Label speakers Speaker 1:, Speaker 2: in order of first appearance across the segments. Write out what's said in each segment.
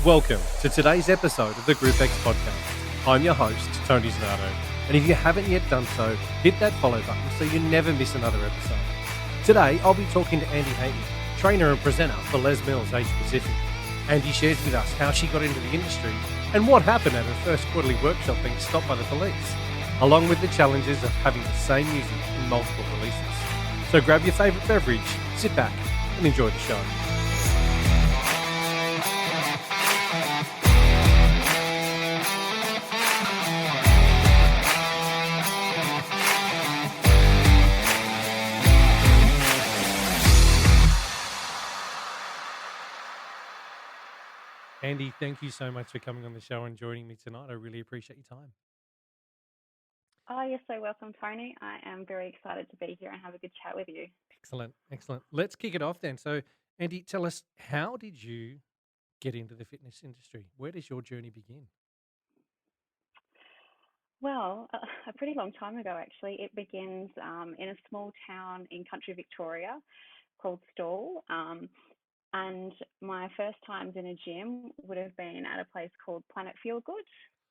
Speaker 1: Welcome to today's episode of the Group X podcast. I'm your host, Tony Zonato, and if you haven't yet done so, hit that follow button so you never miss another episode. Today, I'll be talking to Andy Hateley, trainer and presenter for Les Mills Asia Pacific. Andy shares with us how she got into the industry and what happened at her first quarterly workshop being stopped by the police, along with the challenges of having the same music in multiple releases. So grab your favourite beverage, sit back, and enjoy the show. Andy, thank you so much for coming on the show and joining me tonight. I really appreciate your time.
Speaker 2: Oh, you're so welcome, Tony. I am very excited to be here and have a good chat with you.
Speaker 1: Excellent, excellent. Let's kick it off then. So, Andy, tell us, how did you get into the fitness industry? Where does your journey begin?
Speaker 2: Well, a pretty long time ago, actually. It begins in a small town in country Victoria called Stawell. And my first times in a gym would have been at a place called Planet Feel Good,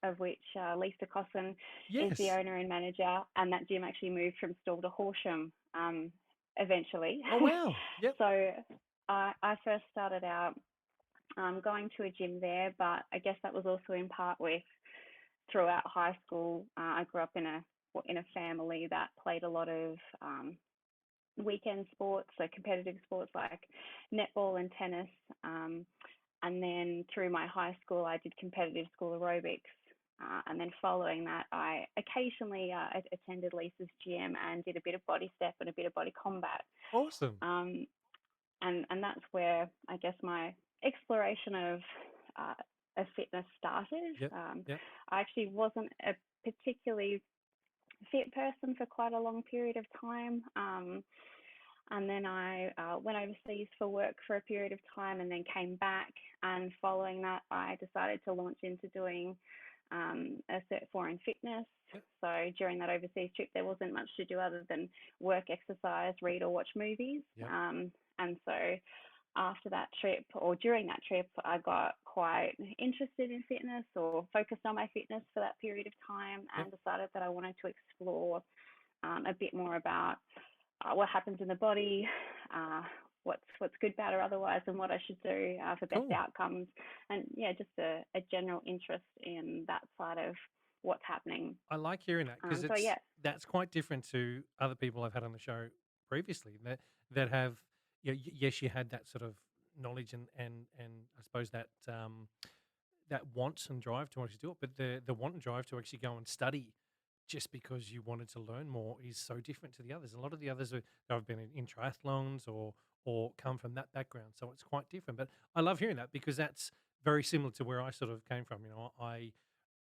Speaker 2: of which Lisa Cosson is the
Speaker 1: Yes.
Speaker 2: owner and manager. And that gym actually moved from Stawell to Horsham eventually.
Speaker 1: Oh, wow. Yep.
Speaker 2: So I first started out going to a gym there, but I guess that was also in part with throughout high school. I grew up in a family that played a lot of weekend sports, so competitive sports like netball and tennis. And then through my high school, I did competitive school aerobics. And then following that, I occasionally attended Lisa's gym and did a bit of body step and a bit of body combat.
Speaker 1: Awesome.
Speaker 2: Um, and that's where I guess my exploration of fitness started.
Speaker 1: Yep. Yep.
Speaker 2: I actually wasn't a particularly fit person for quite a long period of time. And then I went overseas for work for a period of time and then came back. And following that, I decided to launch into doing a Cert 4 in fitness.
Speaker 1: Yep.
Speaker 2: So during that overseas trip, there wasn't much to do other than work, exercise, read, or watch movies.
Speaker 1: Yep.
Speaker 2: And so after that trip, or during that trip, I got quite interested in fitness or focused on my fitness for that period of time and
Speaker 1: Yep.
Speaker 2: decided that I wanted to explore a bit more about what happens in the body, what's good, bad, or otherwise, and what I should do for best
Speaker 1: Cool.
Speaker 2: outcomes. And yeah, just a general interest in that side of what's happening.
Speaker 1: I like hearing that because
Speaker 2: So yeah,
Speaker 1: that's quite different to other people I've had on the show previously that have, yes, you had that sort of knowledge and I suppose that that want and drive to actually do it, but the want and drive to actually go and study just because you wanted to learn more is so different to the others. A lot of the others have been in triathlons or come from that background, so it's quite different. But I love hearing that because that's very similar to where I sort of came from.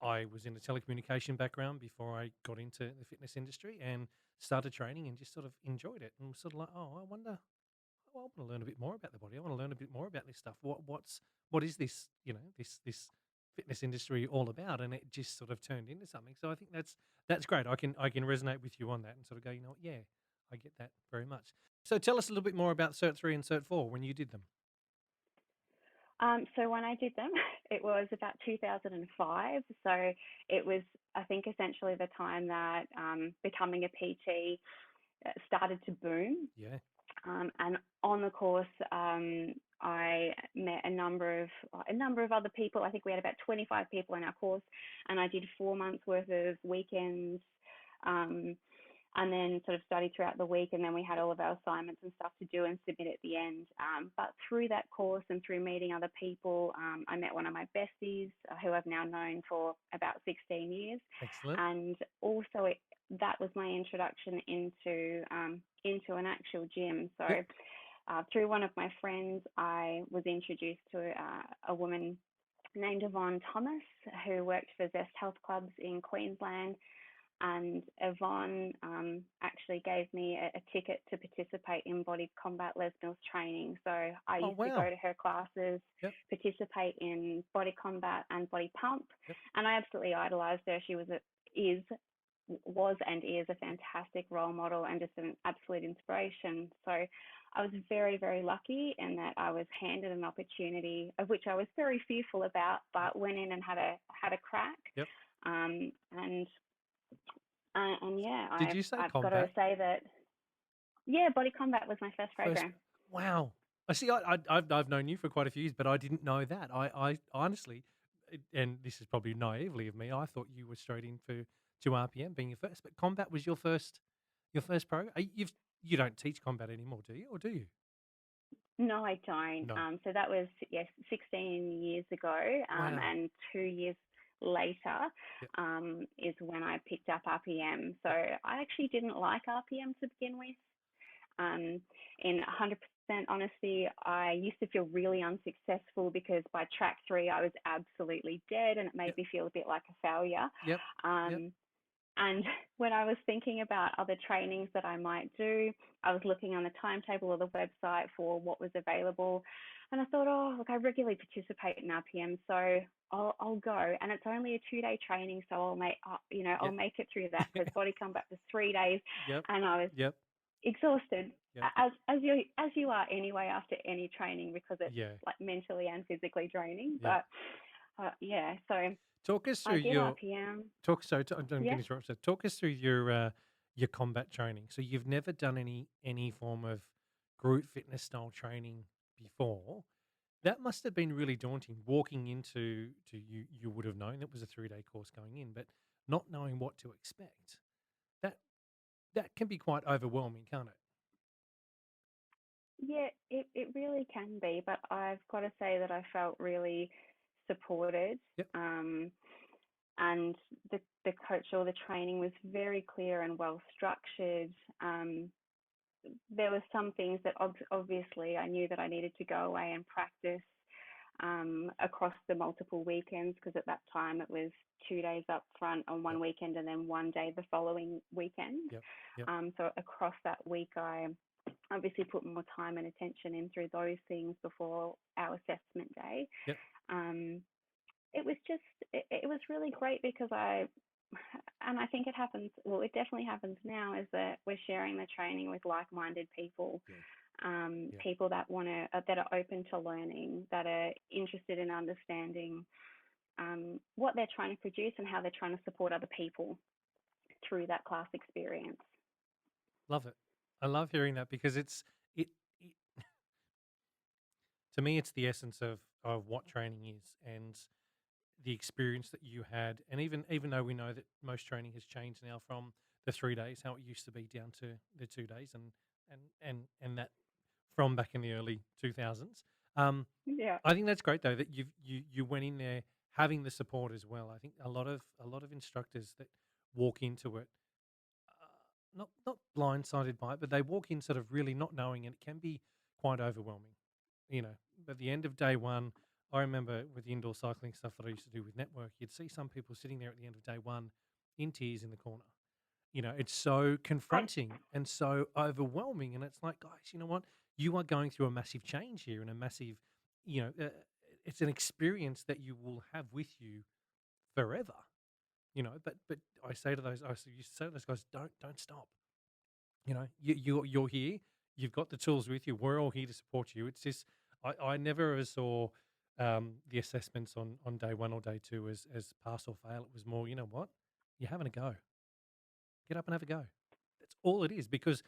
Speaker 1: I was in a telecommunication background before I got into the fitness industry and started training and just sort of enjoyed it and was sort of like, oh, I wonder, I want to learn a bit more about the body. I want to learn a bit more about this stuff. What is this, this fitness industry all about? And it just sort of turned into something. So I think that's great. I can resonate with you on that and sort of go, yeah, I get that very much. So tell us a little bit more about Cert 3 and Cert 4 when you did them.
Speaker 2: so when I did them, it was about 2005. So it was, I think, essentially the time that becoming a PT started to boom.
Speaker 1: Yeah.
Speaker 2: And on the course, I met a number of other people. I think we had about 25 people in our course, and I did 4 months worth of weekends, and then sort of studied throughout the week. And then we had all of our assignments and stuff to do and submit at the end. But through that course and through meeting other people, I met one of my besties who I've now known for about 16 years.
Speaker 1: Excellent.
Speaker 2: And also that was my introduction into an actual gym. So
Speaker 1: Yep.
Speaker 2: through one of my friends, I was introduced to a woman named Yvonne Thomas, who worked for Zest Health Clubs in Queensland. And Yvonne actually gave me a ticket to participate in Body Combat Les Mills training. So I
Speaker 1: Oh,
Speaker 2: used to
Speaker 1: wow.
Speaker 2: go to her classes,
Speaker 1: Yep.
Speaker 2: participate in Body Combat and Body Pump,
Speaker 1: Yep.
Speaker 2: and I absolutely idolized her. She was and is a fantastic role model and just an absolute inspiration. So I was very, very lucky in that I was handed an opportunity of which I was very fearful about,
Speaker 1: Yep.
Speaker 2: but went in and had a crack.
Speaker 1: Yep.
Speaker 2: Um, and yeah,
Speaker 1: Did
Speaker 2: I've
Speaker 1: you say
Speaker 2: I've got to
Speaker 1: combat?
Speaker 2: say that yeah, Body Combat was my first
Speaker 1: First,
Speaker 2: program.
Speaker 1: wow. I see. I've known you for quite a few years, but I didn't know that. I honestly, and this is probably naively of me, I thought you were straight in for to RPM being your first, but combat was your first program. You don't teach combat anymore, do you, or do you?
Speaker 2: No, I don't.
Speaker 1: No.
Speaker 2: So that was, yes, 16 years ago,
Speaker 1: Wow.
Speaker 2: and 2 years later
Speaker 1: Yep.
Speaker 2: is when I picked up RPM. So
Speaker 1: Yep.
Speaker 2: I actually didn't like RPM to begin with. Um, in 100% honesty, I used to feel really unsuccessful because by track three, I was absolutely dead, and it made
Speaker 1: Yep.
Speaker 2: me feel a bit like a failure.
Speaker 1: Yep. Yep.
Speaker 2: Um, and when I was thinking about other trainings that I might do, I was looking on the timetable or the website for what was available. And I thought, oh, look, I regularly participate in RPM, so I'll go. And it's only a 2 day training, so I'll
Speaker 1: Yep.
Speaker 2: make it through that because Body Combat was 3 days,
Speaker 1: Yep.
Speaker 2: and I was
Speaker 1: Yep.
Speaker 2: exhausted
Speaker 1: Yep.
Speaker 2: as you are anyway after any training because it's
Speaker 1: Yeah.
Speaker 2: like mentally and physically draining.
Speaker 1: Yeah.
Speaker 2: But yeah, so
Speaker 1: Talk us through
Speaker 2: I did
Speaker 1: your
Speaker 2: RPM.
Speaker 1: talk. So I'm going to
Speaker 2: Yeah.
Speaker 1: interrupt. So talk us through your combat training. So you've never done any form of group fitness style training before. That must have been really daunting walking into to you. You would have known it was a 3 day course going in, but not knowing what to expect. That that can be quite overwhelming, can't it?
Speaker 2: Yeah, it really can be, but I've got to say that I felt really supported.
Speaker 1: Yep.
Speaker 2: Um, and the coach or the training was very clear and well structured. Um, there were some things that obviously I knew that I needed to go away and practice across the multiple weekends because at that time it was 2 days up front on one
Speaker 1: Yep.
Speaker 2: weekend and then one day the following weekend.
Speaker 1: Yep. Yep.
Speaker 2: So across that week, I obviously put more time and attention in through those things before our assessment day.
Speaker 1: Yep.
Speaker 2: Um, it was just, it was really great because and I think it happens, well, it definitely happens now, is that we're sharing the training with like minded people.
Speaker 1: Yeah. Yeah.
Speaker 2: People that are open to learning, that are interested in understanding what they're trying to produce and how they're trying to support other people through that class experience.
Speaker 1: Love it. I love hearing that because it to me it's the essence of what training is and the experience that you had. And even though we know that most training has changed now from the 3 days, how it used to be, down to the 2 days, and that from back in the early 2000s. Um,
Speaker 2: Yeah.
Speaker 1: I think that's great though that you went in there having the support as well. I think a lot of instructors that walk into it not blindsided by it, but they walk in sort of really not knowing, and it can be quite overwhelming. You know, at the end of day one, I remember with the indoor cycling stuff that I used to do with Network, you'd see some people sitting there at the end of day one in tears in the corner. You know, it's so
Speaker 2: I,
Speaker 1: confronting and so overwhelming, and it's like, guys, you know what? You are going through a massive change here, and a massive, you know, it's an experience that you will have with you forever. You know, but I say to those, used to say to those guys, don't stop. You know, you're here. You've got the tools with you. We're all here to support you. It's just I never ever saw the assessments on day one or day two as pass or fail. It was more, you know what, you're having a go. Get up and have a go. That's all it is. Because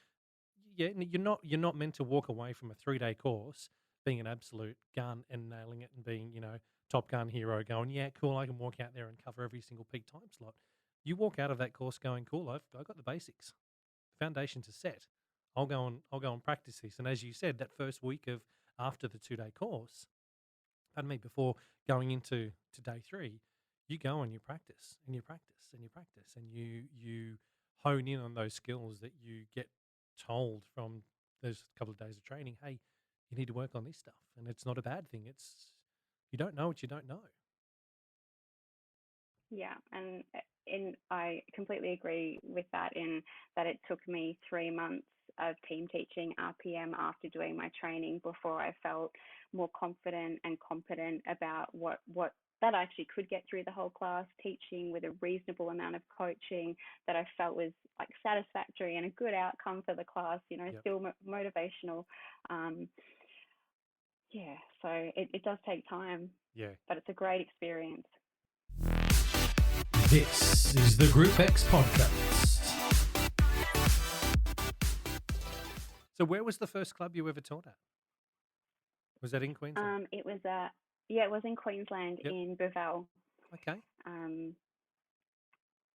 Speaker 1: yeah, you're not meant to walk away from a 3 day course being an absolute gun and nailing it and being, you know, Top Gun hero going, yeah, cool, I can walk out there and cover every single peak time slot. You walk out of that course going, cool, I've got the basics. The foundations are set. I'll go and practice this. And as you said, that first week of after the 2 day course, pardon me, before going into to day three, you go and you practice and you practice and you practice and you hone in on those skills that you get told from those couple of days of training. Hey, you need to work on this stuff, and it's not a bad thing. It's you don't know what you don't know.
Speaker 2: yeah, and I completely agree with that. In that, it took me 3 months of team teaching RPM after doing my training before I felt more confident and competent about what that I actually could get through the whole class teaching with a reasonable amount of coaching that I felt was like satisfactory and a good outcome for the class,
Speaker 1: Yep.
Speaker 2: still motivational. Um, yeah, so it does take time,
Speaker 1: Yeah.
Speaker 2: but it's a great experience.
Speaker 3: This is the Group X podcast.
Speaker 1: So where was the first club you ever taught at? Was that in Queensland?
Speaker 2: It was in Queensland,
Speaker 1: Yep.
Speaker 2: in Bevelle.
Speaker 1: Okay.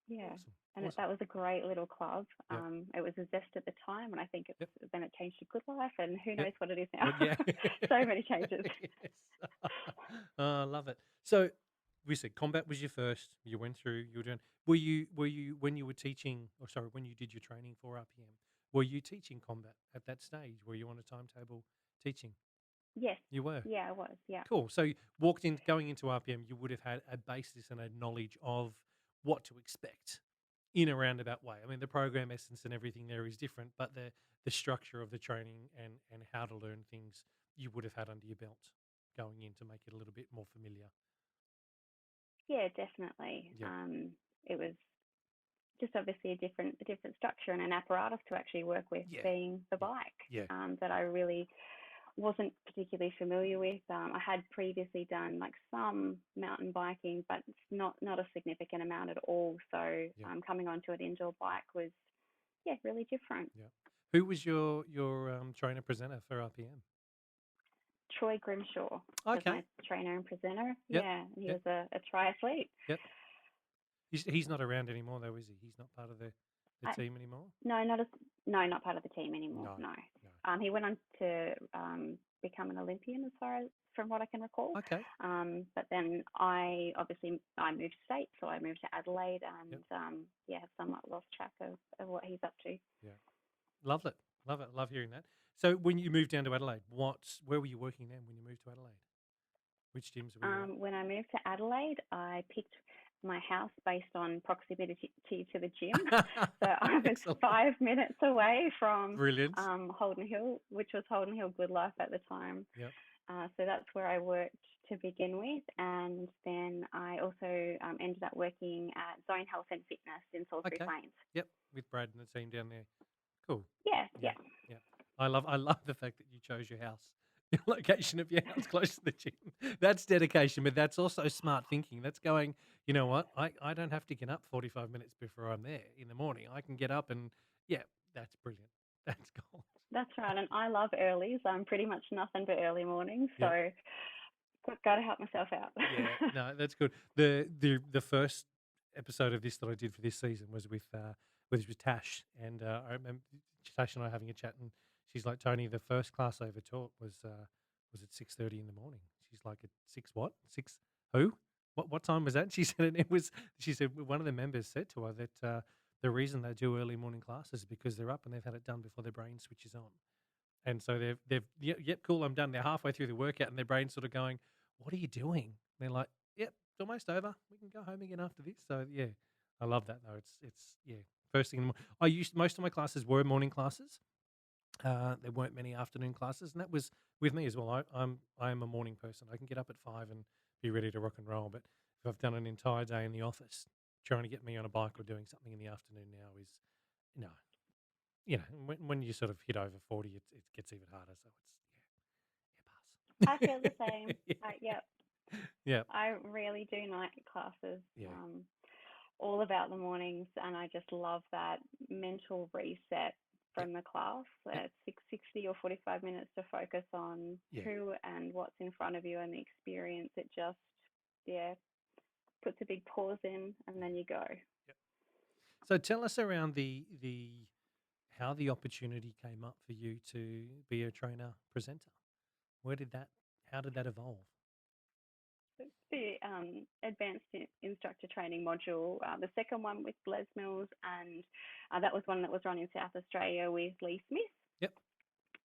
Speaker 2: Yeah,
Speaker 1: Awesome.
Speaker 2: and
Speaker 1: Awesome.
Speaker 2: that was a great little club.
Speaker 1: Yep.
Speaker 2: It was a Zest at the time, and I think
Speaker 1: Yep.
Speaker 2: then it changed to Good Life, and who
Speaker 1: Yep.
Speaker 2: knows what it is now.
Speaker 1: Well, yeah.
Speaker 2: So many changes.
Speaker 1: Yes. I love it. So we said combat was your first. You went through. You were doing. Were you when you were teaching? Or sorry, when you did your training for RPM? Were you teaching combat at that stage? Were you on a timetable teaching?
Speaker 2: Yes.
Speaker 1: You were.
Speaker 2: Yeah, I was. Yeah.
Speaker 1: Cool. So going into RPM, you would have had a basis and a knowledge of what to expect in a roundabout way. I mean, the program essence and everything there is different, but the structure of the training and how to learn things you would have had under your belt going in to make it a little bit more familiar.
Speaker 2: Yeah, definitely.
Speaker 1: Yeah.
Speaker 2: It was just obviously a different structure and an apparatus to actually work with,
Speaker 1: Yeah.
Speaker 2: being the bike.
Speaker 1: Yeah.
Speaker 2: That I really wasn't particularly familiar with. I had previously done like some mountain biking, but it's not a significant amount at all. So
Speaker 1: Yeah.
Speaker 2: coming onto an indoor bike was, really different.
Speaker 1: Yeah. Who was your trainer presenter for RPM?
Speaker 2: Troy Grimshaw was
Speaker 1: Okay.
Speaker 2: my trainer and presenter.
Speaker 1: Yep.
Speaker 2: Yeah, and he
Speaker 1: Yep.
Speaker 2: was a triathlete.
Speaker 1: Yep. He's not around anymore though, is he? He's not part of the team anymore?
Speaker 2: No, not part of the team anymore. No. He went on to become an Olympian, as far as from what I can recall.
Speaker 1: Okay.
Speaker 2: But then I moved state, so I moved to Adelaide, and have somewhat lost track of what he's up to.
Speaker 1: Yeah, love it. Love hearing that. So when you moved down to Adelaide, where were you working then when you moved to Adelaide? Which gyms were you at?
Speaker 2: When I moved to Adelaide, I picked my house based on proximity to the gym. So I was 5 minutes away from Holden Hill, which was Holden Hill Good Life at the time.
Speaker 1: Yep.
Speaker 2: So that's where I worked to begin with, and then I also ended up working at Zone Health and Fitness in Salisbury Plains.
Speaker 1: Yep, with Brad and the team down there. Cool.
Speaker 2: Yeah.
Speaker 1: I love the fact that you chose your house, your location of your house close to the gym. That's dedication, but that's also smart thinking. That's going, you know what? I don't have to get up 45 minutes before I'm there in the morning. I can get up and that's brilliant. That's gold.
Speaker 2: That's right, and I love earlies. I'm pretty much nothing but early mornings, so got to help myself out.
Speaker 1: Yeah, no, that's good. The first episode of this that I did for this season was with Tash, and I remember Tash and I having a chat, and she's like, Tony, the first class I ever taught was at 6:30 in the morning. She's like, at 6 what? 6 who? What time was that? She said, and it was. She said one of the members said to her that the reason they do early morning classes is because they're up and they've had it done before their brain switches on. And so they've yep, cool, I'm done. They're halfway through the workout and their brain's sort of going, what are you doing? And they're like, yep, it's almost over. We can go home again after this. So yeah, I love that though. It's first thing in the morning. Most of my classes were morning classes. There weren't many afternoon classes, and that was with me as well. I am a morning person. I can get up at 5 and be ready to rock and roll. But if I've done an entire day in the office, trying to get me on a bike or doing something in the afternoon now is no. You know, when you sort of hit over 40, it gets even harder. So it's
Speaker 2: I feel the same. Yep.
Speaker 1: Yeah.
Speaker 2: I really do night classes.
Speaker 1: Yeah.
Speaker 2: All about the mornings, and I just love that mental reset from the class. 60 or 45 minutes to focus on who and what's in front of you and the experience. It just puts a big pause in, and then you go.
Speaker 1: Yep. So tell us around how the opportunity came up for you to be a trainer presenter. How did that evolve?
Speaker 2: The advanced instructor training module, the second one with Les Mills, and that was one that was run in South Australia with Lee Smith.
Speaker 1: Yep.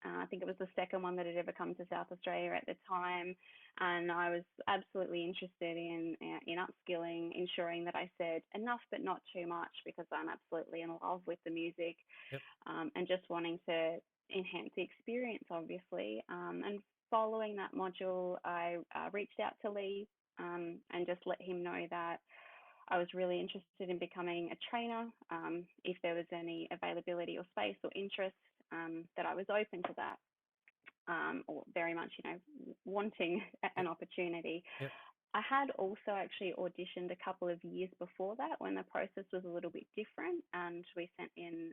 Speaker 2: I think it was the second one that had ever come to South Australia at the time, and I was absolutely interested in upskilling, ensuring that I said enough but not too much, because I'm absolutely in love with the music, and just wanting to enhance the experience, obviously. And following that module, I reached out to Lee and just let him know that I was really interested in becoming a trainer. If there was any availability or space or interest, that I was open to that, or very much, wanting an
Speaker 1: Yep.
Speaker 2: opportunity.
Speaker 1: Yep.
Speaker 2: I had also actually auditioned a couple of years before that when the process was a little bit different, and we sent in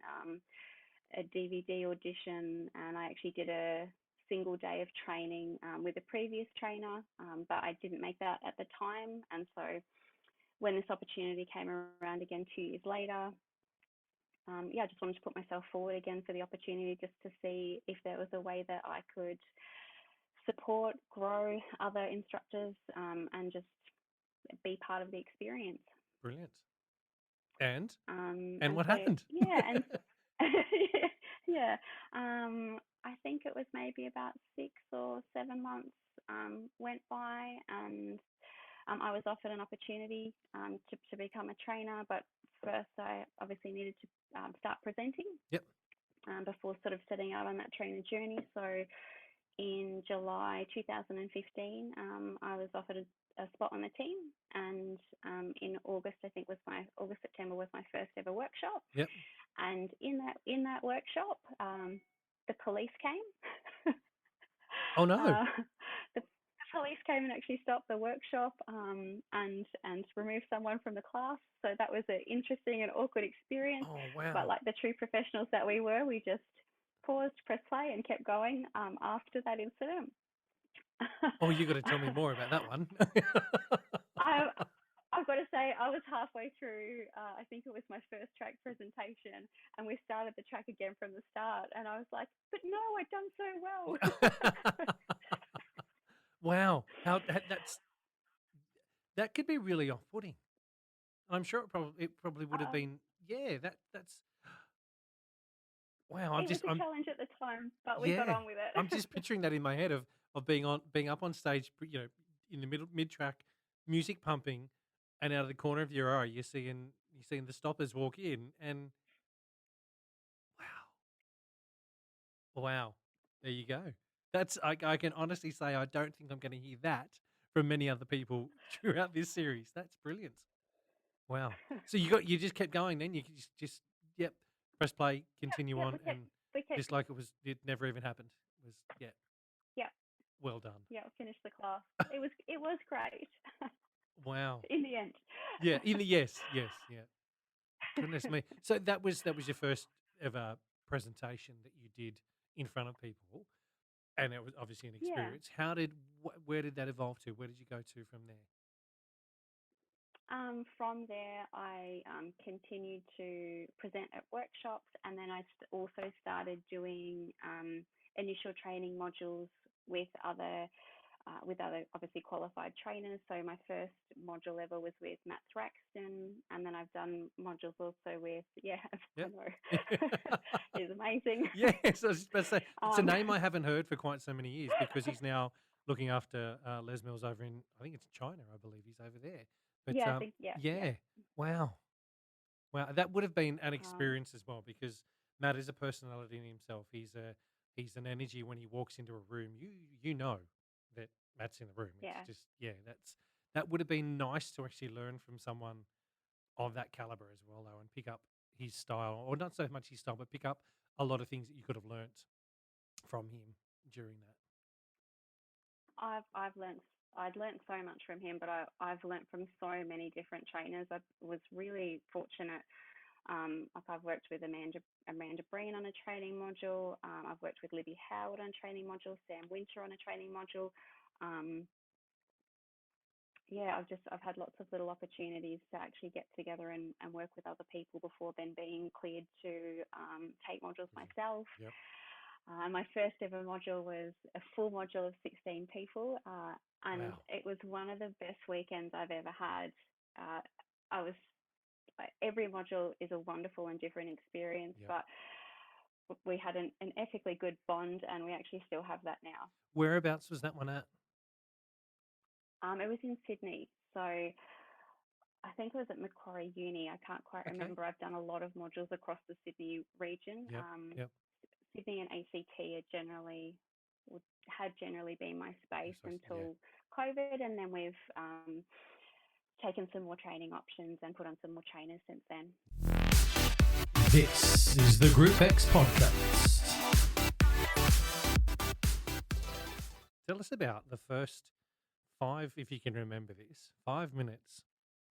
Speaker 2: a DVD audition, and I actually did a single day of training with a previous trainer, but I didn't make that at the time. And so when this opportunity came around again 2 years later, I just wanted to put myself forward again for the opportunity, just to see if there was a way that I could support, grow other instructors, and just be part of the experience.
Speaker 1: Brilliant. And
Speaker 2: And
Speaker 1: what
Speaker 2: so,
Speaker 1: happened?
Speaker 2: yeah, and yeah, I think it was maybe about 6 or 7 months went by, and I was offered an opportunity to become a trainer, but first I obviously needed to start presenting
Speaker 1: Yep.
Speaker 2: before sort of setting out on that trainer journey. So in July 2015, I was offered a spot on the team, and in August, I think September was my first ever workshop.
Speaker 1: Yep.
Speaker 2: And in that workshop, the police came.
Speaker 1: Oh no.
Speaker 2: The police came and actually stopped the workshop, and removed someone from the class. So that was an interesting and awkward experience.
Speaker 1: Oh
Speaker 2: But
Speaker 1: wow.
Speaker 2: like the true professionals that we were, we just paused, pressed play, and kept going after that incident.
Speaker 1: Oh, you got to tell me more about that one.
Speaker 2: I, I've got to say, I was halfway through, I think it was my first track presentation, and we started the track again from the start. And I was like, but no, I've done so well.
Speaker 1: Wow. That could be really off-putting. I'm sure it probably would have
Speaker 2: um,
Speaker 1: been. Yeah, that's wow.
Speaker 2: it was a challenge at the time, but we got
Speaker 1: Yeah.
Speaker 2: on with
Speaker 1: I'm
Speaker 2: it.
Speaker 1: just picturing that in my head of being up on stage, in the mid track, music pumping, and out of the corner of your eye, you're seeing the stoppers walk in, and wow, wow, there you go. I can honestly say I don't think I'm going to hear that from many other people throughout this series. That's brilliant. Wow. So you just kept going then? You could just yep, press play, continue
Speaker 2: Yeah,
Speaker 1: on, and
Speaker 2: we kept,
Speaker 1: just like it never even happened. It was yeah,
Speaker 2: yeah,
Speaker 1: well done.
Speaker 2: yeah, finished the class. It was great
Speaker 1: Wow.
Speaker 2: in the end.
Speaker 1: Yeah, yes, yeah. Goodness me. So that was your first ever presentation that you did in front of people, and it was obviously an
Speaker 2: Yeah.
Speaker 1: experience. Where did that evolve to? Where did you go to from there?
Speaker 2: From there, I continued to present at workshops, and then I also started doing initial training modules with other obviously qualified trainers. So my first module ever was with Matt Thraxton, and then I've done modules also with I
Speaker 1: Yep.
Speaker 2: know he's amazing.
Speaker 1: Yes, I was just about to say it's a
Speaker 2: um,
Speaker 1: name I haven't heard for quite so many years because he's now looking after Les Mills over in I think it's China, I believe he's over there. But
Speaker 2: yeah, I think yeah.
Speaker 1: yeah, wow, wow, that would have been an
Speaker 2: Um,
Speaker 1: experience as well because Matt is a personality in himself. He's an energy when he walks into a room. You know that Matt's in the room. It's
Speaker 2: yeah.
Speaker 1: just yeah, that would have been nice to actually learn from someone of that caliber as well, though, and pick up his style, or not so much his style, but pick up a lot of things that you could have learnt from him during that.
Speaker 2: I've learnt I'd learnt so much from him, but I've learnt from so many different trainers. I was really fortunate. Like I've worked with Amanda Breen on a training module. I've worked with Libby Howard on a training module. Sam Winter on a training module. Um, yeah, I've had lots of little opportunities to actually get together and work with other people before then being cleared to take modules
Speaker 1: Yeah.
Speaker 2: myself.
Speaker 1: Yep.
Speaker 2: My first ever module was a full module of 16 people, and
Speaker 1: Wow.
Speaker 2: it was one of the best weekends I've ever had. I was Every module is a wonderful and different experience,
Speaker 1: Yep.
Speaker 2: but we had an ethically good bond, and we actually still have that now.
Speaker 1: Whereabouts was that one at?
Speaker 2: It was in Sydney, so I think it was at Macquarie Uni. I can't quite
Speaker 1: Okay.
Speaker 2: remember. I've done a lot of modules across the Sydney region.
Speaker 1: Yep. Yep.
Speaker 2: Sydney and ACT are generally had generally been my space
Speaker 1: Yeah.
Speaker 2: until COVID, and then we've taken some more training options and put on some more trainers since then.
Speaker 3: This is the Group X podcast.
Speaker 1: Tell us about the first 5, if you can remember this, 5 minutes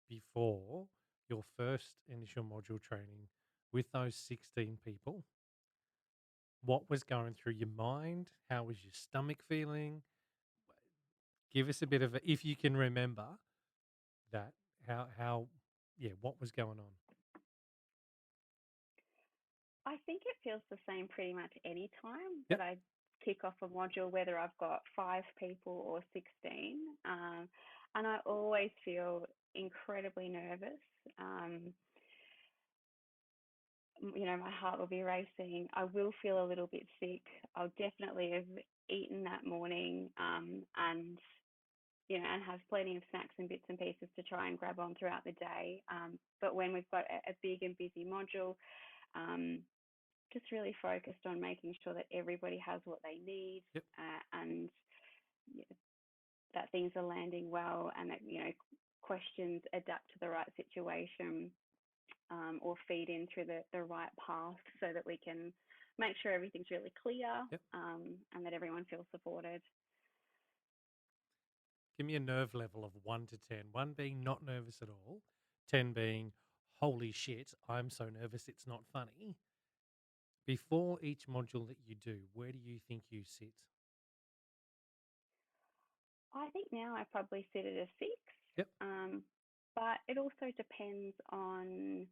Speaker 1: before your first initial module training with those 16 people. What was going through your mind? How was your stomach feeling? Give us a bit of a, if you can remember that, what was going on?
Speaker 2: I think it feels the same pretty much any time
Speaker 1: Yep.
Speaker 2: that I kick off a module, whether I've got 5 people or 16. And I always feel incredibly nervous. My heart will be racing. I will feel a little bit sick. I'll definitely have eaten that morning, and have plenty of snacks and bits and pieces to try and grab on throughout the day. But when we've got a big and busy module, just really focused on making sure that everybody has what they need,
Speaker 1: Yep.
Speaker 2: and that things are landing well, and that questions adapt to the right situation, or feed in through the right path, so that we can make sure everything's really clear,
Speaker 1: Yep.
Speaker 2: and that everyone feels supported.
Speaker 1: Give me a nerve level of 1 to 10. 1 being not nervous at all, 10 being holy shit, I'm so nervous it's not funny. Before each module that you do, where do you think you sit?
Speaker 2: I think now I probably sit at a 6.
Speaker 1: Yep.
Speaker 2: But it also depends on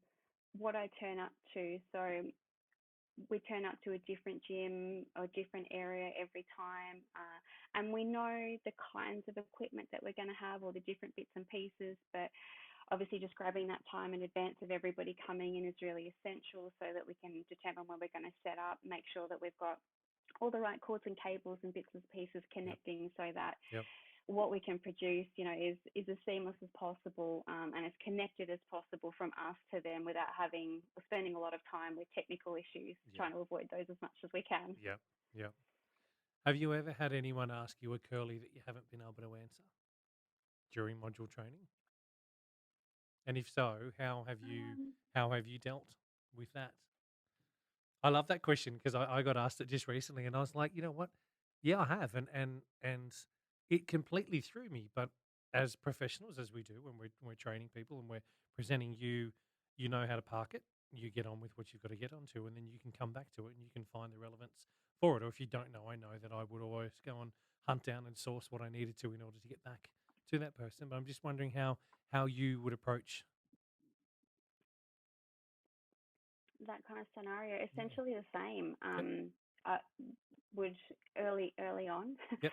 Speaker 2: what I turn up to. So we turn up to a different gym or different area every time, and we know the kinds of equipment that we're going to have, or the different bits and pieces. But obviously, just grabbing that time in advance of everybody coming in is really essential, so that we can determine where we're going to set up, make sure that we've got all the right cords and cables and bits and pieces connecting, so that what we can produce, is as seamless as possible, and as connected as possible from us to them, without spending a lot of time with technical issues, trying to avoid those as much as we can.
Speaker 1: Yeah. Have you ever had anyone ask you a curly that you haven't been able to answer during module training? And if so, how have you dealt with that? I love that question, because I got asked it just recently, and I was like, you know what? Yeah, I have, and it completely threw me. But as professionals, as we do when we're training people and we're presenting, you know how to park it. You get on with what you've got to get onto, and then you can come back to it and you can find the relevance for it. Or if you don't know, I know that I would always go and hunt down and source what I needed to in order to get back to that person. But I'm just wondering how you would approach
Speaker 2: That kind of scenario, essentially the same.
Speaker 1: Yep.
Speaker 2: I would early on,
Speaker 1: Yep.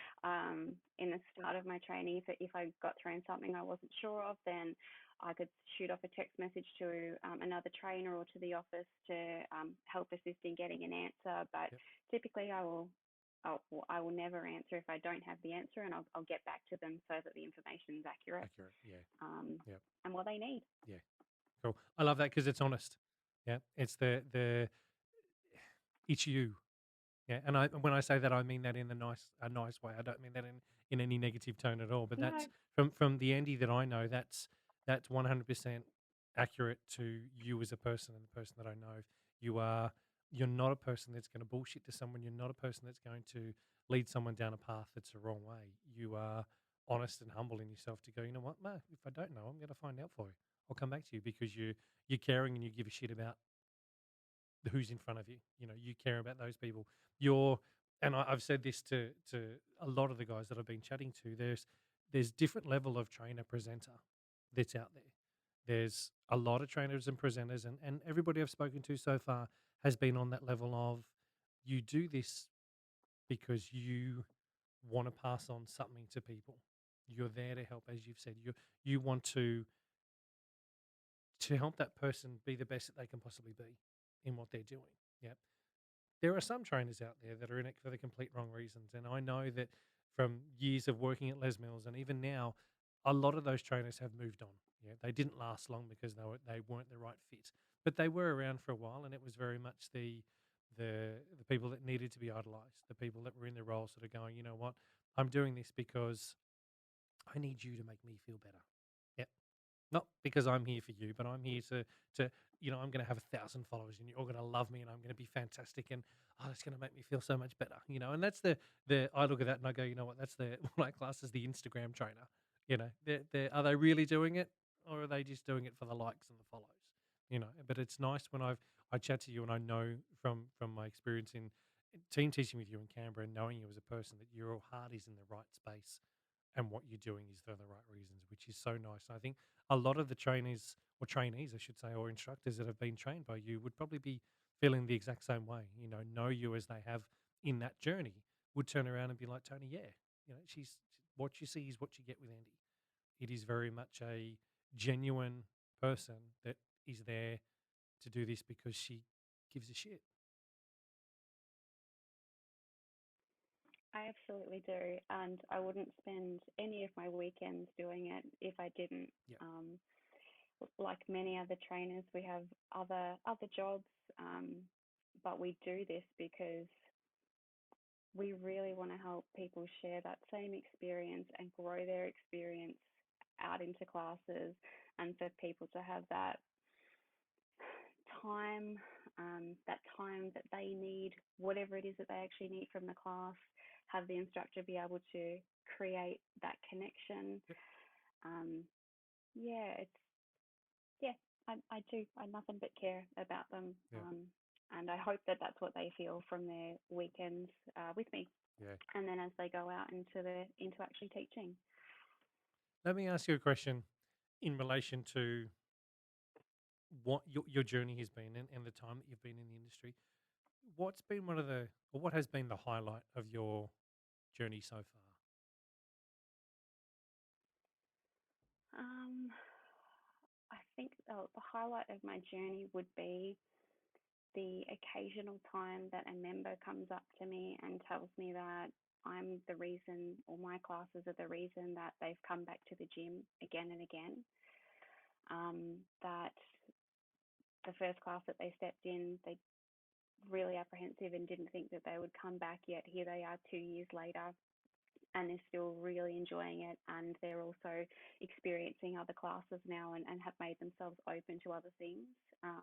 Speaker 2: in the start of my training, if I got thrown something I wasn't sure of, then I could shoot off a text message to another trainer or to the office to help assist in getting an answer. But typically, I will never answer if I don't have the answer, and I'll get back to them so that the information is accurate. And what they need.
Speaker 1: Yeah. Cool. I love that, because it's honest. Yeah. It's it's you. Yeah. And when I say that, I mean that in a nice way. I don't mean that in any negative tone at all. But
Speaker 2: No.
Speaker 1: that's from the Andy that I know, that's 100% accurate to you as a person, and the person that I know. You're not a person that's going to bullshit to someone. You're not a person that's going to lead someone down a path that's the wrong way. You are honest and humble in yourself to go, you know what, Mark, if I don't know, I'm going to find out for you. I'll come back to you, because you're caring and you give a shit about who's in front of you. You care about those people. I've said this to a lot of the guys that I've been chatting to. There's different level of trainer presenter that's out there. There's a lot of trainers and presenters, and everybody I've spoken to so far has been on that level of, you do this because you want to pass on something to people. You're there to help, as you've said. You want to help that person be the best that they can possibly be in what they're doing. Yeah. There are some trainers out there that are in it for the complete wrong reasons. And I know that from years of working at Les Mills, and even now, a lot of those trainers have moved on. Yeah. They didn't last long because they weren't the right fit. But they were around for a while, and it was very much the the people that needed to be idolized, the people that were in their role, sort of going, you know what, I'm doing this because I need you to make me feel better. Yeah. Not because I'm here for you, but I'm here to I'm going to have 1,000 followers and you're all going to love me and I'm going to be fantastic and it's going to make me feel so much better, And that's the I look at that and I go, you know what? That's what I class as the Instagram trainer. Are they really doing it or are they just doing it for the likes and the follows? But it's nice when I chat to you and I know from my experience in team teaching with you in Canberra and knowing you as a person that your heart is in the right space and what you're doing is for the right reasons, which is so nice. And I think a lot of the trainers or trainees, I should say, or instructors that have been trained by you would probably be feeling the exact same way. Know you as they have in that journey would turn around and be like, Tony, yeah, she's what you see is what you get with Andy. It is very much a genuine person that is there to do this because she gives a shit.
Speaker 2: I absolutely do, and I wouldn't spend any of my weekends doing it if I didn't.
Speaker 1: Yeah.
Speaker 2: Like many other trainers, we have other jobs, but we do this because we really want to help people share that same experience and grow their experience out into classes, and for people to have time, that time that they need, whatever it is that they actually need from the class, have the instructor be able to create that connection.
Speaker 1: Yep.
Speaker 2: Yeah, I do. I nothing but care about them.
Speaker 1: Yeah.
Speaker 2: And I hope that that's what they feel from their weekends with me.
Speaker 1: Yeah.
Speaker 2: And then as they go out into actually teaching.
Speaker 1: Let me ask you a question in relation to what your journey has been and the time that you've been in the industry. What's been what has been the highlight of your journey so far?
Speaker 2: I think the highlight of my journey would be the occasional time that a member comes up to me and tells me that I'm the reason, or my classes are the reason that they've come back to the gym again and again. That the first class that they stepped in, they really apprehensive and didn't think that they would come back, yet here they are 2 years later and they're still really enjoying it, and they're also experiencing other classes now and have made themselves open to other things,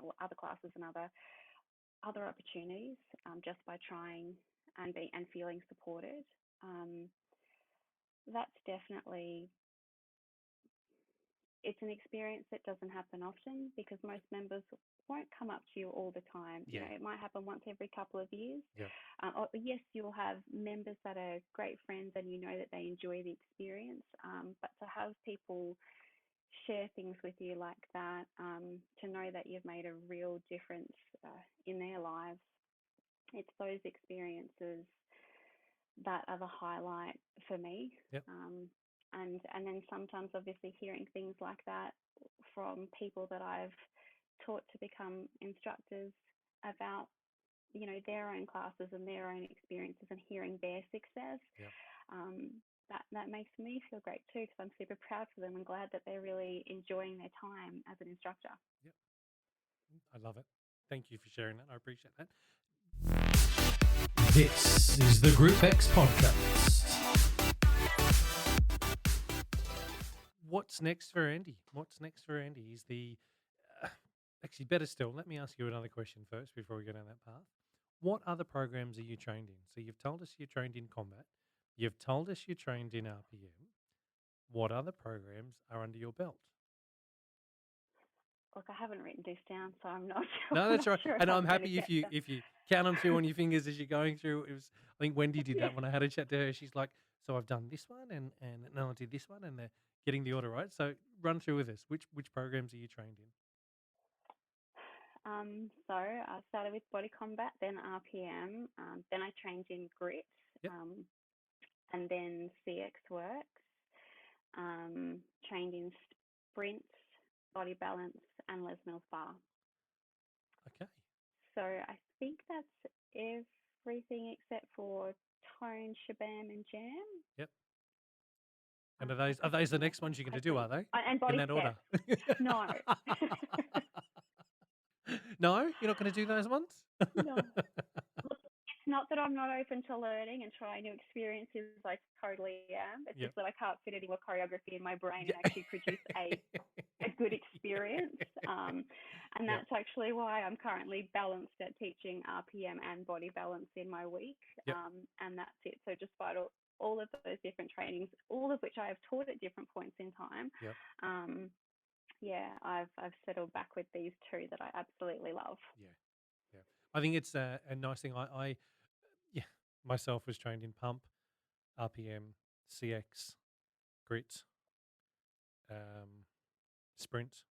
Speaker 2: or other classes and other opportunities, just by trying and feeling supported. That's definitely, it's an experience that doesn't happen often because most members won't come up to you all the time.
Speaker 1: Yeah.
Speaker 2: It might happen once every couple of years.
Speaker 1: Yeah.
Speaker 2: Yes, you'll have members that are great friends and you know that they enjoy the experience, but to have people share things with you like that, to know that you've made a real difference in their lives, it's those experiences that are the highlight for me.
Speaker 1: Yep.
Speaker 2: And then sometimes obviously hearing things like that from people that I've taught to become instructors about, their own classes and their own experiences and hearing their success.
Speaker 1: Yep.
Speaker 2: That makes me feel great too, because I'm super proud for them and glad that they're really enjoying their time as an instructor.
Speaker 1: Yep. I love it. Thank you for sharing that. I appreciate that.
Speaker 3: This is the Group X podcast.
Speaker 1: What's next for Andy? What's next for Andy is actually better still. Let me ask you another question first before we go down that path. What other programs are you trained in? So you've told us you're trained in combat. You've told us you're trained in RPM. What other programs are under your belt?
Speaker 2: Look, I haven't written this down, so I'm not sure.
Speaker 1: No, that's right.
Speaker 2: Sure,
Speaker 1: and I'm happy if you count them through on your fingers as you're going through. I think Wendy did that when I had a chat to her. She's like, so I've done this one and now I did this one, and they're getting the order right. So run through with us. Which programs are you trained in?
Speaker 2: So I started with body combat, then RPM, then I trained in grit,
Speaker 1: Yep.
Speaker 2: And then CX works, trained in sprints, body balance, and Les Mills bar.
Speaker 1: Okay.
Speaker 2: So I think that's everything except for tone, shabam, and jam.
Speaker 1: Yep. And are those the next ones you're going to do? Are they?
Speaker 2: And body
Speaker 1: in that order?
Speaker 2: No.
Speaker 1: No, you're not going to do those ones.
Speaker 2: No. not open to learning and trying new experiences. I totally am. It's
Speaker 1: Yep.
Speaker 2: just that I can't fit any more choreography in my brain
Speaker 1: Yeah.
Speaker 2: and actually produce a good experience. And
Speaker 1: Yep.
Speaker 2: that's actually why I'm currently balanced at teaching RPM and body balance in my week.
Speaker 1: Yep.
Speaker 2: And that's it. So despite all of those different trainings, all of which I have taught at different points in time,
Speaker 1: Yep.
Speaker 2: yeah, I've settled back with these two that I absolutely love.
Speaker 1: Yeah. Yeah. I think it's a nice thing. Yeah, myself was trained in pump, RPM, CX, grit, um, sprint.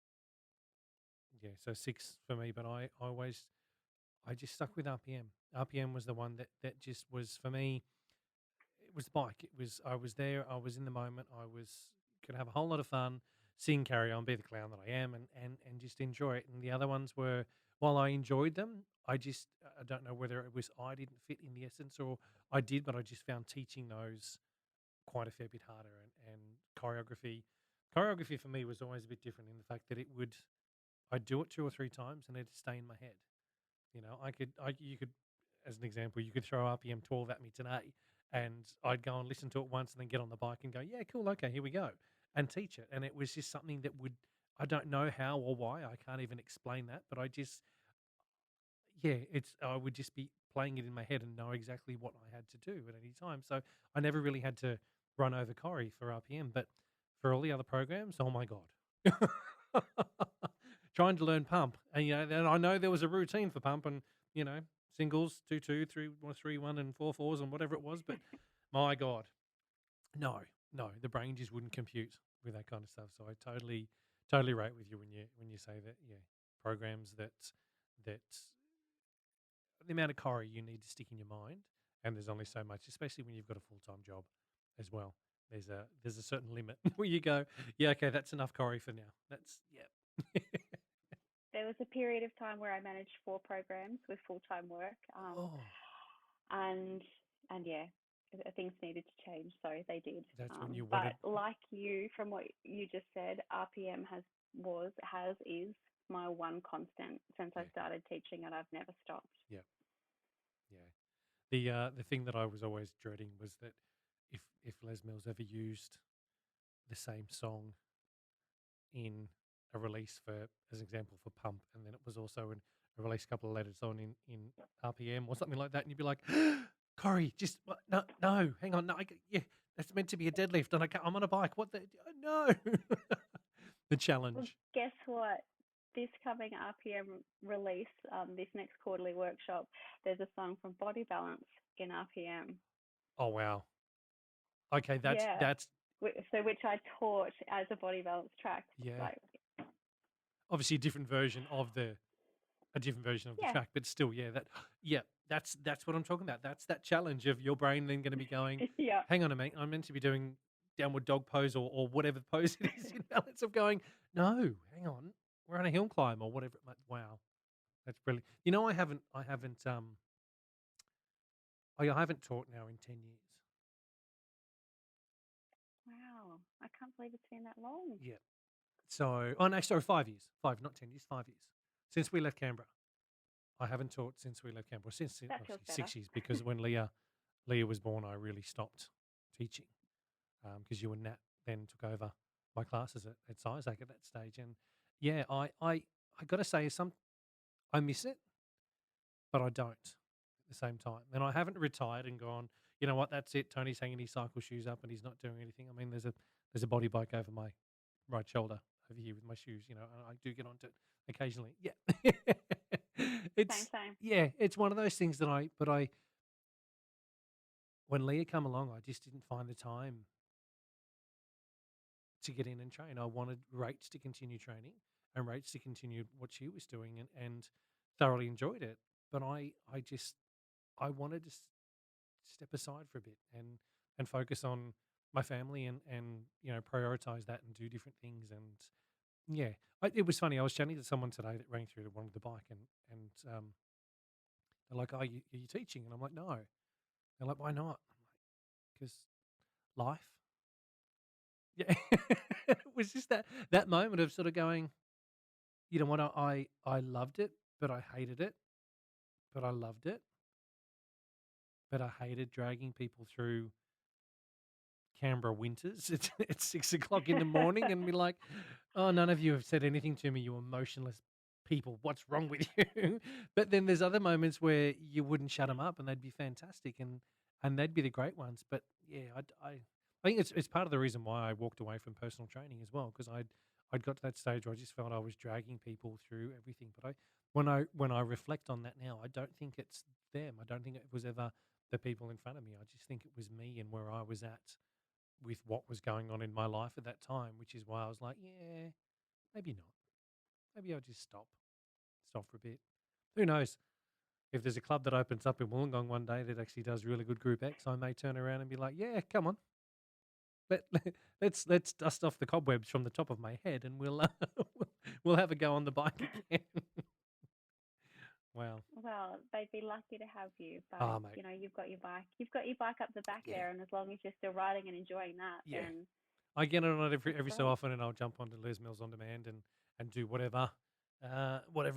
Speaker 1: Yeah, so 6 for me, but I just stuck with RPM. RPM was the one that just was for me. It was the bike. It was I was there. I was in the moment. Could have a whole lot of fun, sing, carry on, be the clown that I am, and just enjoy it. And the other ones were, while I enjoyed them, I don't know whether it was I didn't fit in the essence or I did, but I just found teaching those quite a fair bit harder. And choreography for me was always a bit different in the fact that I'd do it 2 or 3 times and it'd stay in my head. You could, as an example, you could throw RPM 12 at me today, and I'd go and listen to it once, and then get on the bike and go, yeah, cool, okay, here we go, and teach it. And it was just something that I don't know how or why, I can't even explain that, but I would just be playing it in my head and know exactly what I had to do at any time. So I never really had to run over Corey for RPM, but for all the other programs, oh my god. Trying to learn pump, and then I know there was a routine for pump, and singles 2 2 3 1 and 4 4s and whatever it was, but my god, no, no, the brain just wouldn't compute with that kind of stuff. So I totally rate with you when you say that. Yeah, programs that the amount of choreo you need to stick in your mind, and there's only so much, especially when you've got a full-time job as well. There's a certain limit where you go, yeah, okay, that's enough choreo for now. That's yeah.
Speaker 2: There was a period of time where I managed 4 programs with full-time work,
Speaker 1: Oh,
Speaker 2: and yeah, things needed to change, so they did.
Speaker 1: that's when you wanted.
Speaker 2: But like you, from what you just said, RPM is my one constant since I
Speaker 1: Yeah,
Speaker 2: started teaching, and I've never stopped.
Speaker 1: yeah, yeah. The thing that I was always dreading was that if Les Mills ever used the same song in a release for, as an example, for Pump, and then it was also in a release a couple of letters on in RPM or something like that, and you'd be like, Corey, just no, no, hang on, no, yeah, that's meant to be a deadlift, and I'm on a bike. What the no, the
Speaker 2: Well,
Speaker 1: challenge.
Speaker 2: guess what? This coming RPM release, this next quarterly workshop, there's a song from Body Balance in RPM.
Speaker 1: Oh wow. Okay,
Speaker 2: Yeah,
Speaker 1: that's
Speaker 2: so which I taught as a body balance track.
Speaker 1: yeah.
Speaker 2: Like,
Speaker 1: Obviously, a different version of the
Speaker 2: yeah,
Speaker 1: track, but still, yeah, that's what I'm talking about. That's that challenge of your brain then going to be going,
Speaker 2: yeah.
Speaker 1: hang on a minute, I'm meant to be doing downward dog pose or whatever pose it is in balance of going, no, hang on, we're on a hill climb or whatever it might. Wow, that's brilliant. I haven't taught now in 10 years.
Speaker 2: Wow, I can't believe it's been that long.
Speaker 1: Yeah. So, oh no, sorry, 5 years, not 10 years, 5 years since we left Canberra. I haven't taught since we left Canberra. Since
Speaker 2: That feels
Speaker 1: obviously
Speaker 2: better.
Speaker 1: 6 years, because when Leah was born, I really stopped teaching because you and Nat then took over my classes at Isaac at that stage. And yeah, I got to say, I miss it, but I don't at the same time. And I haven't retired and gone, you know what, that's it. Tony's hanging his cycle shoes up and he's not doing anything. I mean, there's a body bike over my right shoulder over here with my shoes, and I do get onto it occasionally. Yeah.
Speaker 2: Same,
Speaker 1: It's
Speaker 2: same.
Speaker 1: yeah, it's one of those things that when Leah come along, I just didn't find the time to get in and train. I wanted Rach to continue training and Rach to continue what she was doing, and thoroughly enjoyed it. But I wanted to step aside for a bit and focus on my family and prioritize that and do different things. And yeah, it was funny. I was chatting to someone today that rang through to one with the bike, and they're like, "Oh, are you teaching?" And I'm like, "No." They're like, "Why not?" I'm like, "Because life." Yeah, it was just that moment of sort of going, you know what, I loved it, but I hated it, but I loved it, but I hated dragging people through Canberra winters. It's 6 o'clock in the morning, and be like, "Oh, none of you have said anything to me, you emotionless people. What's wrong with you?" But then there's other moments where you wouldn't shut them up, and they'd be fantastic, and they'd be the great ones. But yeah, I think it's part of the reason why I walked away from personal training as well, because I'd got to that stage where I just felt I was dragging people through everything. But when I reflect on that now, I don't think it's them. I don't think it was ever the people in front of me. I just think it was me and where I was at with what was going on in my life at that time, which is why I was like, yeah, maybe not. Maybe I'll just stop for a bit. Who knows? If there's a club that opens up in Wollongong one day that actually does really good Group X, I may turn around and be like, yeah, come on. Let, let's dust off the cobwebs from the top of my head, and we'll have a go on the bike again. Wow.
Speaker 2: Well, they'd be lucky to have you, but
Speaker 1: Oh, mate.
Speaker 2: you've got your bike. You've got your bike up the back
Speaker 1: Yeah.
Speaker 2: there, and as long as you're still riding and enjoying that,
Speaker 1: Yeah.
Speaker 2: then
Speaker 1: I get it on it every
Speaker 2: that's
Speaker 1: so
Speaker 2: great.
Speaker 1: often, and I'll jump onto Les Mills on demand and do whatever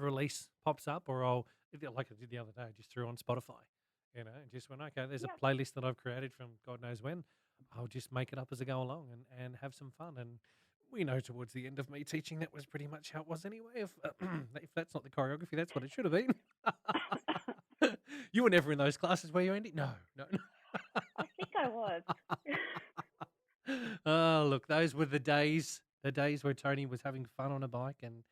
Speaker 1: release pops up, or like I did the other day, I just threw on Spotify, and just went, okay, there's a
Speaker 2: Yep.
Speaker 1: playlist that I've created from God knows when. I'll just make it up as I go along and have some fun. And we know towards the end of me teaching that was pretty much how it was anyway. If that's not the choreography, that's what it should have been. You were never in those classes, were you, Andy? No, no.
Speaker 2: I think I was.
Speaker 1: Oh, look, those were the days where Tony was having fun on a bike, and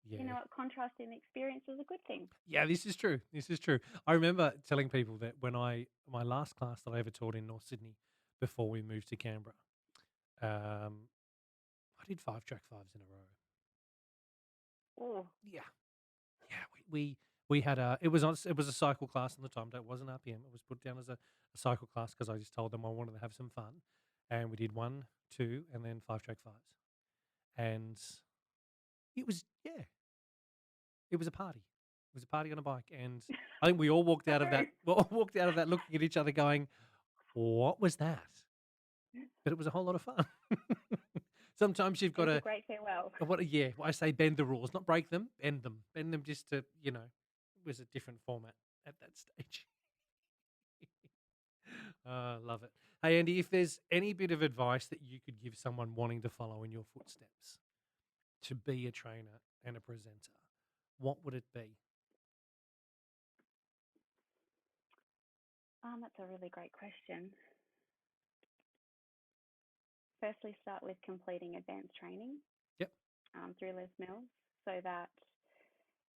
Speaker 2: You
Speaker 1: yeah,
Speaker 2: know what? Contrasting experience is a good thing.
Speaker 1: yeah, this is true. This is true. I remember telling people that when my last class that I ever taught in North Sydney before we moved to Canberra, um, I did 5 track fives in a row.
Speaker 2: Oh,
Speaker 1: Yeah, yeah, we had it was a cycle class on the time. That wasn't RPM. It was put down as a cycle class because I just told them I wanted to have some fun, and we did 1, 2, and then 5 track fives, and it was yeah, it was a party. It was a party on a bike, and I think we all walked out of that.
Speaker 2: true.
Speaker 1: We all walked out of that looking at each other, going, "What was that?" But it was a whole lot of fun. Sometimes you've
Speaker 2: It
Speaker 1: got
Speaker 2: was a
Speaker 1: to
Speaker 2: great farewell.
Speaker 1: yeah. I say bend the rules, not break them. Bend them just to It was a different format at that stage. Love it. Hey Andy, if there's any bit of advice that you could give someone wanting to follow in your footsteps to be a trainer and a presenter, what would it be?
Speaker 2: That's a really great question. Firstly, start with completing advanced training
Speaker 1: Yep.
Speaker 2: through Les Mills so that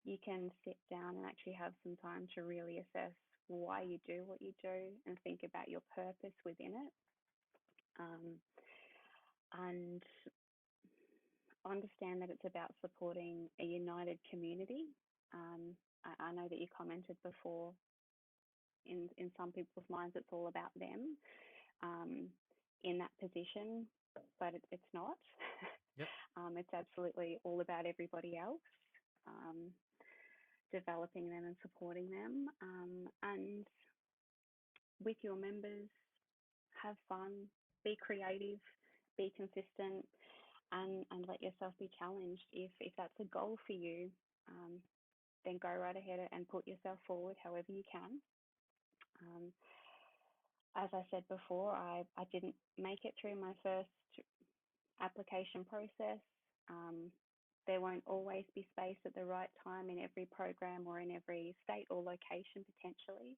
Speaker 2: you can sit down and actually have some time to really assess why you do what you do and think about your purpose within it. Um, and understand that it's about supporting a united community. I know that you commented before in some people's minds it's all about them um, in that position, but it's not.
Speaker 1: Yep.
Speaker 2: It's absolutely all about everybody else, um, developing them and supporting them. And with your members, have fun, be creative, be consistent, and let yourself be challenged. If that's a goal for you, then go right ahead and put yourself forward however you can. Um, as I said before, I didn't make it through my first application process. Um, there won't always be space at the right time in every program or in every state or location potentially.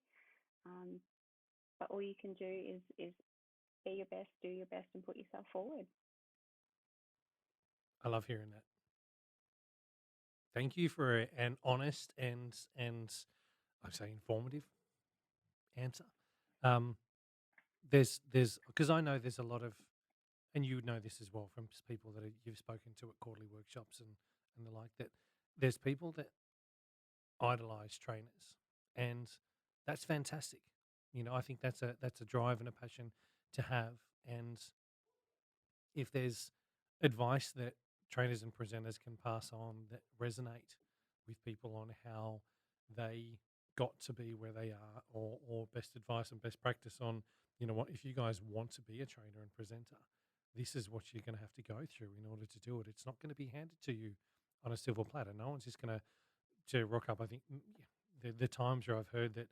Speaker 2: Um, but all you can do is be your best, do your best, and put yourself forward.
Speaker 1: I love hearing that. Thank you for an honest and I'd say informative answer. Um, there's because I know there's a lot of, and you know this as well from people that you've spoken to at quarterly workshops and the like, that there's people that idolize trainers, and that's fantastic. I think that's a drive and a passion to have. And if there's advice that trainers and presenters can pass on that resonate with people on how they got to be where they are, or best advice and best practice on, what, if you guys want to be a trainer and presenter, this is what you're going to have to go through in order to do it. It's not going to be handed to you on a silver platter. No one's just going to rock up. I think the times where I've heard that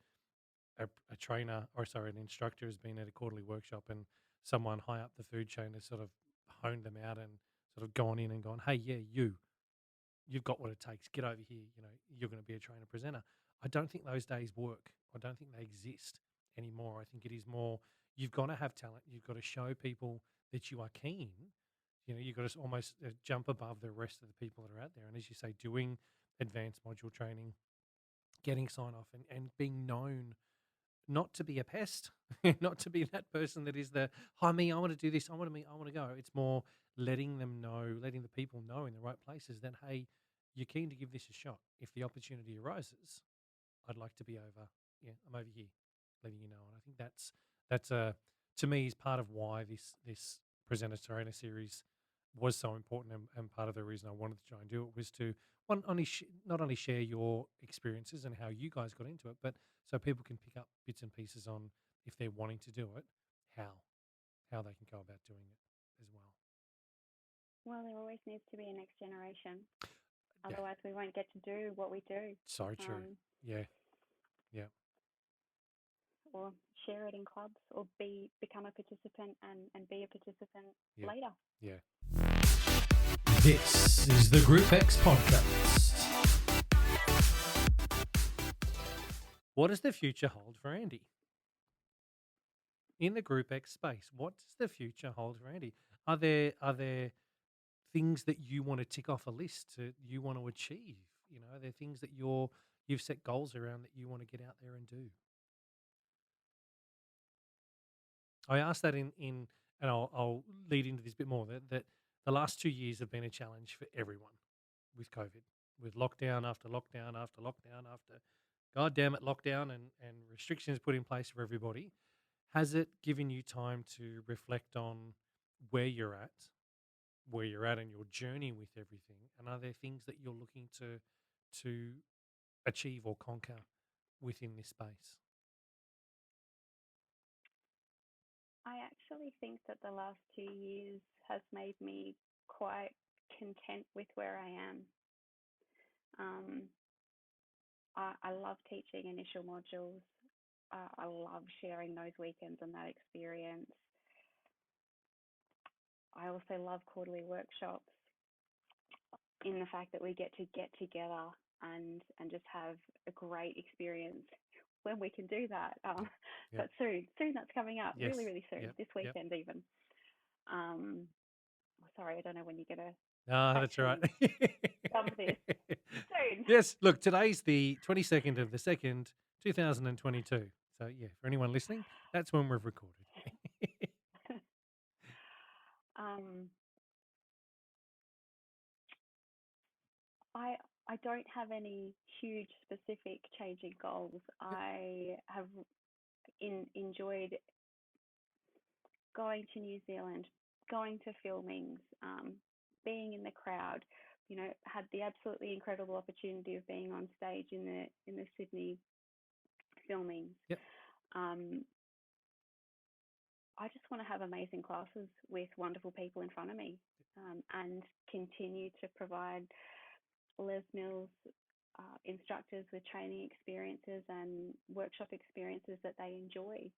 Speaker 1: a trainer, or sorry, an instructor has been at a quarterly workshop and someone high up the food chain has sort of honed them out and sort of gone in and gone, hey, yeah, you've got what it takes. Get over here. You're going to be a trainer presenter. I don't think those days work. I don't think they exist anymore. I think it is more, you've got to have talent. You've got to show people that you are keen. You've got to almost jump above the rest of the people that are out there. And as you say, doing advanced module training, getting sign off, and being known not to be a pest, not to be that person that is the, hi, me, I want to do this, I want to go. It's more letting them know, letting the people know in the right places that, hey, you're keen to give this a shot. If the opportunity arises, I'd like to be over. Yeah, I'm over here, letting you know. And I think that's to me is part of why this presenter trainer series was so important, and part of the reason I wanted to try and do it was to not only share your experiences and how you guys got into it, but so people can pick up bits and pieces on, if they're wanting to do it, how how they can go about doing it as well.
Speaker 2: Well, there always needs to be a next generation.
Speaker 1: Yeah,
Speaker 2: Otherwise, we won't get to do what we do.
Speaker 1: so true. Yeah, yeah,
Speaker 2: Or share it in clubs, or become a participant and be a participant
Speaker 1: yeah,
Speaker 2: later.
Speaker 1: yeah.
Speaker 3: This is the Group X podcast.
Speaker 1: What does the future hold for Andy? In the Group X space, what does the future hold for Andy? Are there things that you want to tick off a list that you want to achieve? Are there things that you've set goals around that you want to get out there and do? I asked that and I'll lead into this a bit more, that the last 2 years have been a challenge for everyone with COVID, with lockdown after lockdown after lockdown after God damn it lockdown, and restrictions put in place for everybody. Has it given you time to reflect on where you're at, in your journey with everything, and are there things that you're looking to achieve or conquer within this space?
Speaker 2: I actually think that the last 2 years has made me quite content with where I am. Um, I love teaching initial modules. I love sharing those weekends and that experience. I also love quarterly workshops, in the fact that we get together and just have a great experience when we can do that.
Speaker 1: Yep.
Speaker 2: But soon that's coming up.
Speaker 1: Yes.
Speaker 2: Really soon.
Speaker 1: Yep.
Speaker 2: This
Speaker 1: Yep.
Speaker 2: weekend even. Sorry, I don't know when you're gonna
Speaker 1: No, that's right.
Speaker 2: dump this. Soon.
Speaker 1: Yes, look, today's the 22nd of the 2nd, 2022. So, yeah, for anyone listening, that's when we've recorded.
Speaker 2: I don't have any huge specific changing goals.
Speaker 1: Yep.
Speaker 2: I have enjoyed going to New Zealand, going to filmings, being in the crowd. Had the absolutely incredible opportunity of being on stage in the Sydney filmings.
Speaker 1: Yep.
Speaker 2: I just want to have amazing classes with wonderful people in front of me, and continue to provide Les Mills instructors with training experiences and workshop experiences that they enjoy.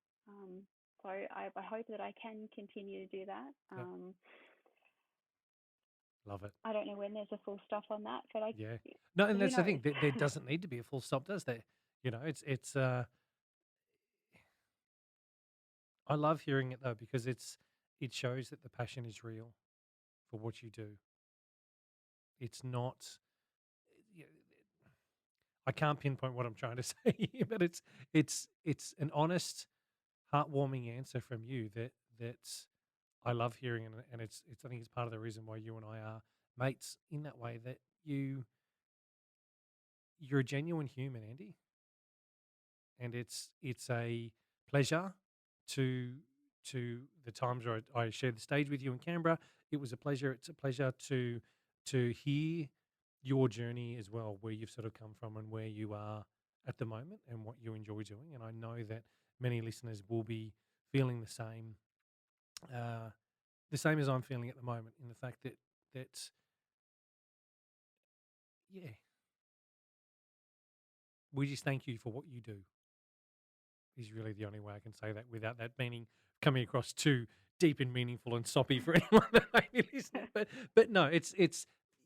Speaker 2: So I hope that I can continue to do that.
Speaker 1: Yep. Love it.
Speaker 2: I don't know when there's a full stop on that, but
Speaker 1: Yeah. No, and
Speaker 2: who
Speaker 1: that's the
Speaker 2: knows?
Speaker 1: thing. There doesn't need to be a full stop, does there? It's I love hearing it though, because it shows that the passion is real for what you do. It's not. y- I can't pinpoint what I'm trying to say here, but it's an honest, heartwarming answer from you that I love hearing, and it's I think it's part of the reason why you and I are mates in that way, that you're a genuine human, Andy, and it's a pleasure to the times where I shared the stage with you in Canberra. It was a pleasure. It's a pleasure to hear your journey as well, where you've sort of come from and where you are at the moment and what you enjoy doing. And I know that many listeners will be feeling the same as I'm feeling at the moment, in the fact that yeah, we just thank you for what you do. is really the only way I can say that without that meaning coming across too deep and meaningful and soppy for anyone that may be listening. But no, it's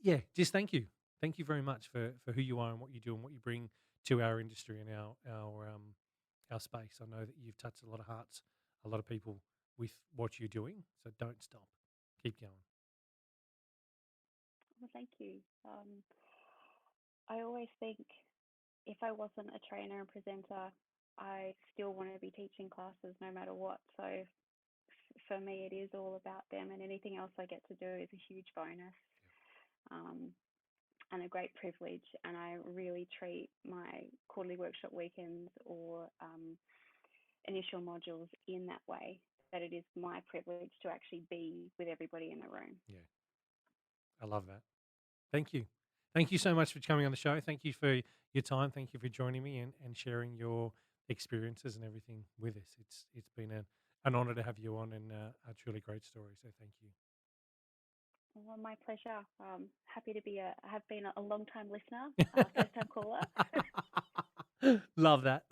Speaker 1: yeah, just thank you very much for who you are and what you do and what you bring to our industry and our space. I know that you've touched a lot of hearts, a lot of people with what you're doing. So don't stop, keep going.
Speaker 2: Well, thank you. I always think if I wasn't a trainer and presenter, I still want to be teaching classes no matter what. So for me, it is all about them, and anything else I get to do is a huge bonus um, and a great privilege. And I really treat my quarterly workshop weekends or initial modules in that way, that it is my privilege to actually be with everybody in the room.
Speaker 1: Yeah, I love that. Thank you. Thank you so much for coming on the show. Thank you for your time. Thank you for joining me and sharing your experiences and everything with us. It's been an honor to have you on and a truly great story. So thank you.
Speaker 2: Well, my pleasure. Happy to be have been a long time listener, first time caller.
Speaker 1: Love that.